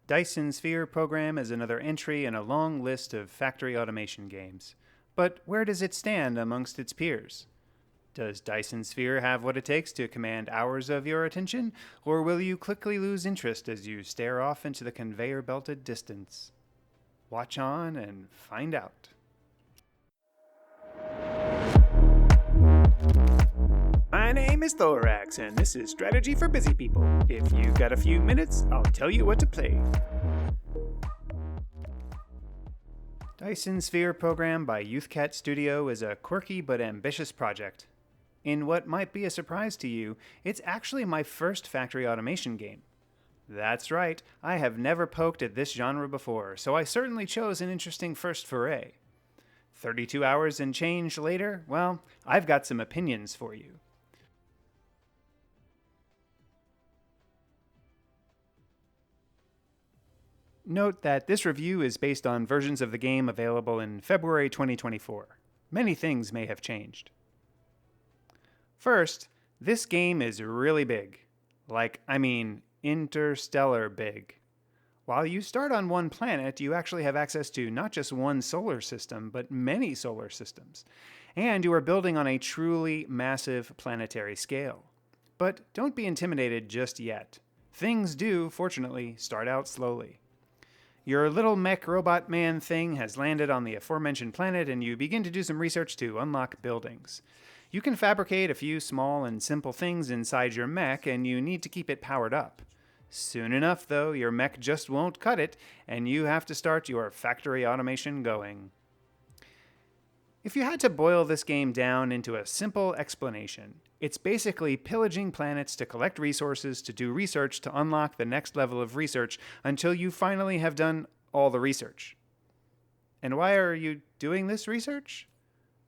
Dyson Sphere Program is another entry in a long list of factory automation games. But where does it stand amongst its peers? Does Dyson Sphere have what it takes to command hours of your attention, or will you quickly lose interest as you stare off into the conveyor-belted distance? Watch on and find out. My name is Thoraxe, and this is Strategy for Busy People. If you've got a few minutes, I'll tell you what to play. Dyson Sphere Program by Youthcat Studio is a quirky but ambitious project. In what might be a surprise to you, it's actually my first factory automation game. That's right, I have never poked at this genre before, so I certainly chose an interesting first foray. 32 hours and change later, well, I've got some opinions for you. Note that this review is based on versions of the game available in February 2024. Many things may have changed. First, this game is really big. Interstellar big. While you start on one planet, you actually have access to not just one solar system, but many solar systems. And you are building on a truly massive planetary scale. But don't be intimidated just yet. Things do, fortunately, start out slowly. Your little mech robot man thing has landed on the aforementioned planet, and you begin to do some research to unlock buildings. You can fabricate a few small and simple things inside your mech, and you need to keep it powered up. Soon enough, though, your mech just won't cut it, and you have to start your factory automation going. If you had to boil this game down into a simple explanation, it's basically pillaging planets to collect resources to do research to unlock the next level of research until you finally have done all the research. And why are you doing this research?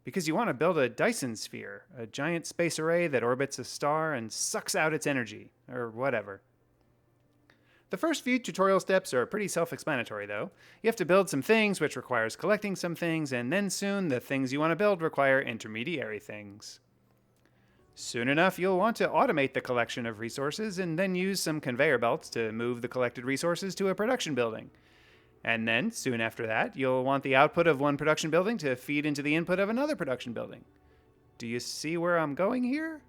Because you want to build a Dyson sphere, a giant space array that orbits a star and sucks out its energy, or whatever. The first few tutorial steps are pretty self-explanatory, though. You have to build some things, which requires collecting some things, and then soon the things you want to build require intermediary things. Soon enough, you'll want to automate the collection of resources and then use some conveyor belts to move the collected resources to a production building. And then, soon after that, you'll want the output of one production building to feed into the input of another production building. Do you see where I'm going here?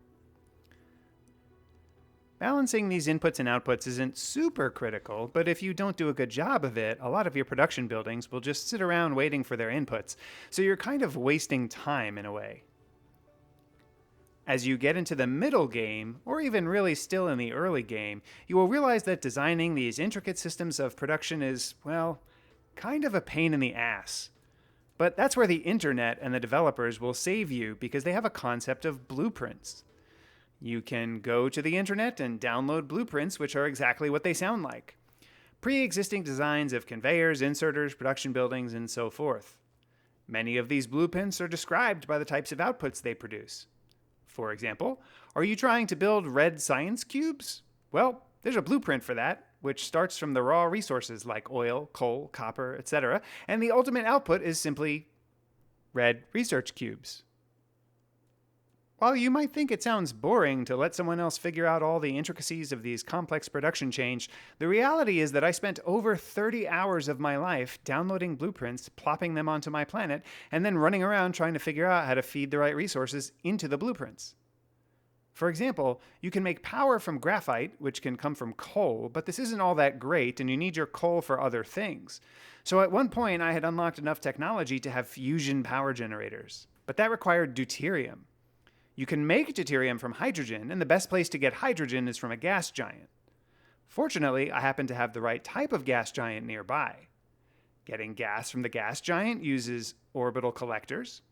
Balancing these inputs and outputs isn't super critical, but if you don't do a good job of it, a lot of your production buildings will just sit around waiting for their inputs, so you're kind of wasting time in a way. As you get into the middle game, or even really still in the early game, you will realize that designing these intricate systems of production is, well, kind of a pain in the ass. But that's where the internet and the developers will save you because they have a concept of blueprints. You can go to the internet and download blueprints, which are exactly what they sound like. Pre-existing designs of conveyors, inserters, production buildings, and so forth. Many of these blueprints are described by the types of outputs they produce. For example, are you trying to build red science cubes? Well, there's a blueprint for that, which starts from the raw resources like oil, coal, copper, etc., and the ultimate output is simply red research cubes. While you might think it sounds boring to let someone else figure out all the intricacies of these complex production chains, the reality is that I spent over 30 hours of my life downloading blueprints, plopping them onto my planet, and then running around trying to figure out how to feed the right resources into the blueprints. For example, you can make power from graphite, which can come from coal, but this isn't all that great, and you need your coal for other things. So at one point, I had unlocked enough technology to have fusion power generators, but that required deuterium. You can make deuterium from hydrogen, and the best place to get hydrogen is from a gas giant. Fortunately, I happen to have the right type of gas giant nearby. Getting gas from the gas giant uses orbital collectors.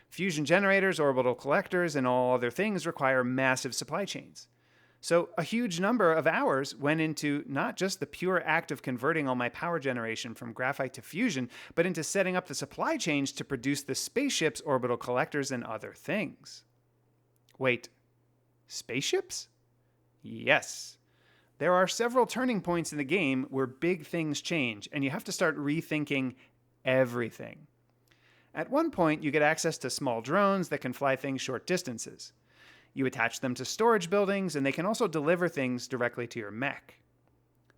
Fusion generators, orbital collectors, and all other things require massive supply chains. So a huge number of hours went into not just the pure act of converting all my power generation from graphite to fusion, but into setting up the supply chains to produce the spaceship's orbital collectors and other things. Wait, spaceships? Yes. There are several turning points in the game where big things change, and you have to start rethinking everything. At one point, you get access to small drones that can fly things short distances. You attach them to storage buildings, and they can also deliver things directly to your mech.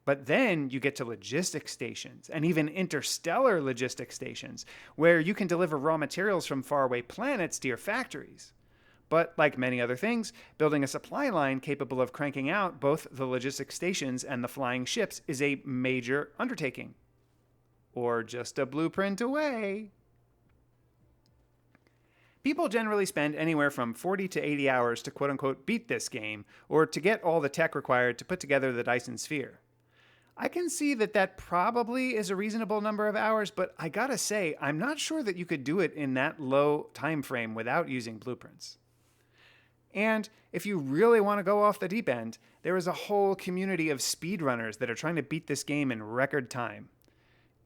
But then you get to logistics stations and even interstellar logistics stations where you can deliver raw materials from faraway planets to your factories. But like many other things, building a supply line capable of cranking out both the logistics stations and the flying ships is a major undertaking. Or just a blueprint away. People generally spend anywhere from 40 to 80 hours to quote-unquote beat this game, or to get all the tech required to put together the Dyson Sphere. I can see that that probably is a reasonable number of hours, but I gotta say, I'm not sure that you could do it in that low time frame without using blueprints. And if you really want to go off the deep end, there is a whole community of speedrunners that are trying to beat this game in record time.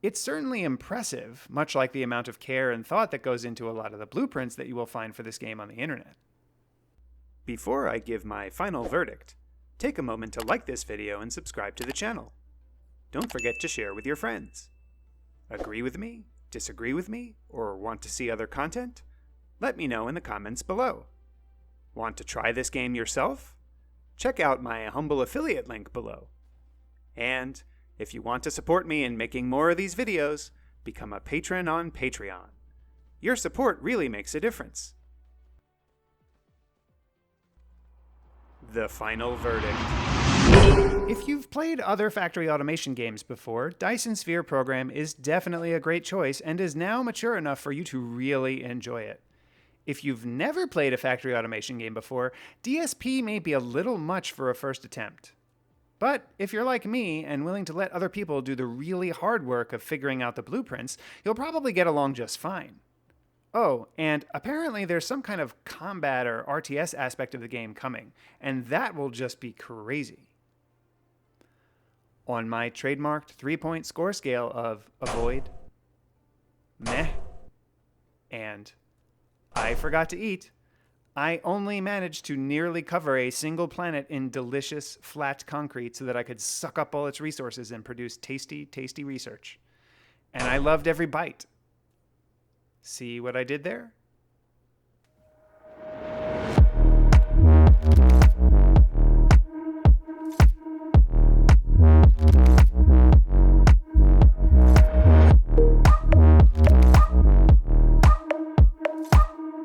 It's certainly impressive, much like the amount of care and thought that goes into a lot of the blueprints that you will find for this game on the internet. Before I give my final verdict, take a moment to like this video and subscribe to the channel. Don't forget to share with your friends. Agree with me? Disagree with me? Or want to see other content? Let me know in the comments below. Want to try this game yourself? Check out my humble affiliate link below. And if you want to support me in making more of these videos, become a patron on Patreon. Your support really makes a difference. The final verdict. If you've played other factory automation games before, Dyson Sphere Program is definitely a great choice and is now mature enough for you to really enjoy it. If you've never played a factory automation game before, DSP may be a little much for a first attempt. But if you're like me and willing to let other people do the really hard work of figuring out the blueprints, you'll probably get along just fine. Oh, and apparently there's some kind of combat or RTS aspect of the game coming, and that will just be crazy. On my trademarked 3-point score scale of avoid, meh, and I forgot to eat, I only managed to nearly cover a single planet in delicious, flat concrete so that I could suck up all its resources and produce tasty, tasty research. And I loved every bite. See what I did there?